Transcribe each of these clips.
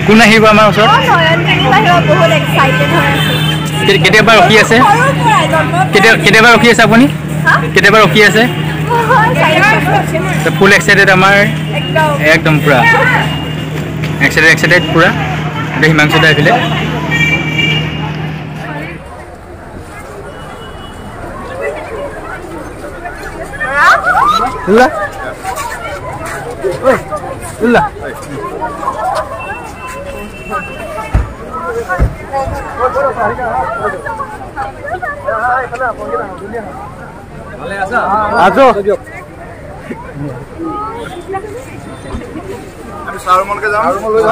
কোন আহিব আমাৰ ওচৰত কেতিয়াবা ৰখি আছে কেতিয়াবা ৰখি আছে আপুনি কেতিয়াবা ৰখি আছে ফুল এক্সাইটেড আমাৰ একদম পুৰা এক্সাইটেড পুৰা হিমাংশু দা আহিলে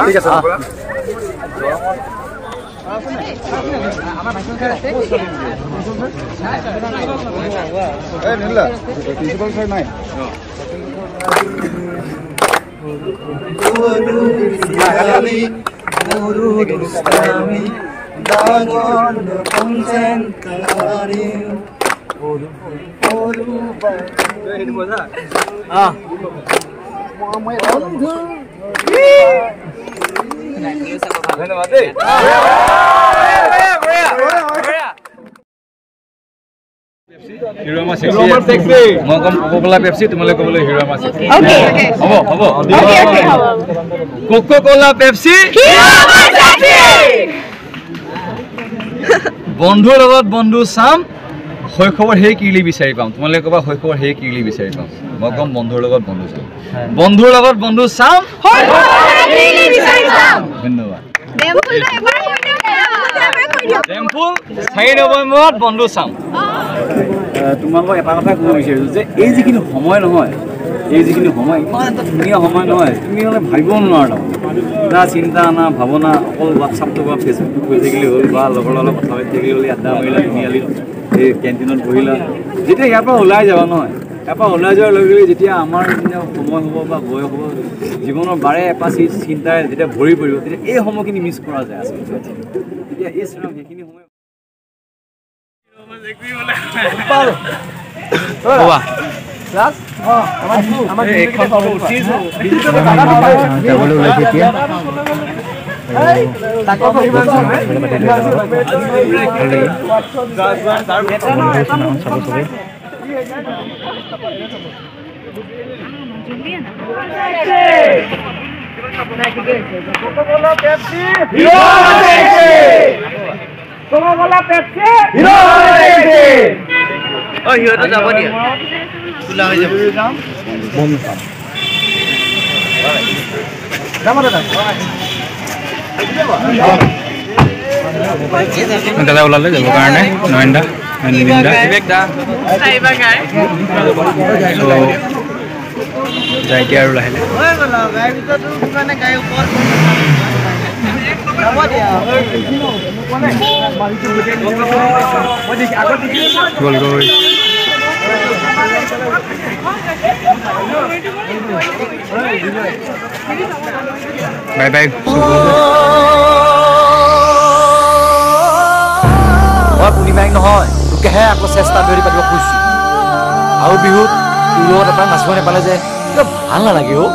ঠিক আছে Hirama sexy. Mau Coca-Cola Pepsi, तुम्हारे को बोले Hirama sexy. Okay. Habo. Okay. Coca-Cola Pepsi. Hirama sexy. বন্ধুৰ লগত বন্ধু চাম শৈশৱৰ হেই কিলি বিচাৰি পাম তোমালে কবা শৈশৱৰ হেই কিলি বিচাৰি পাম মই কম বন্ধুৰ লগত বন্ধু চাম বন্ধুৰ লগত বন্ধু চাম শৈশৱৰ হেই কিলি বিচাৰি পাম ধন্যবাদ টেম্পুল 4 নৱেম্বৰত বন্ধু চাম তোমালোকক এটা কথা ক'ব বিচাৰিছো যে এই যিখিনি সময় নহয় এই যিখিনি সময় ইমান এটা ধুনীয়া সময় নহয় তুমি মানে ভাবিব নোৱাৰা না চিন্তা না ভাৱনা অকল হোৱাটছআপটো বা ফেচবুকটো কৰি থাকিলে হ'ল বা লগৰ লগত কথা পাতি থাকিলে হ'ল আড্ডা মাৰিলা ধুনীয়ালি এই কেণ্টিনত বহিলা যেতিয়া ইয়াৰ পৰা ওলাই যাবা নহয় ইয়াৰ পৰা ওলাই যোৱাৰ লগে লগে যেতিয়া আমাৰ সময় হ'ব বা বয়স হ'ব জীৱনৰ বাৰে এপাচি চিন্তাই যেতিয়া ভৰি পৰিব তেতিয়া এই সময়খিনি মিছ কৰা যায় আচলতে তেতিয়া এই সেইখিনি সময় Class? আমার এখন উঠিছো ডিজিটাল ডাবল ওলাইছে এতিয়া তাকো ইমান তার বেটা না সব সবে Coca-Cola Pepsi Hirama sexy Coca-Cola Pepsi Hirama sexy Oh, hiyo যাব দিয়া খোলা হৈ যাব বম খাম দাদা ওলালে যাব কাৰণে নয়নদা বিবেকদা চাইবা গায় যাই কি আৰু লাহিলে হৈ গ'ল গায় ভিতৰটো মানে গায় ওপৰ যাব দিয়া গল গল Bye bye. What we make no hoy. Tu ke hai ako sesta beri pagi khushi. Au bihut tu lo apa nasibane pala je. Itu bhal na lagi ho.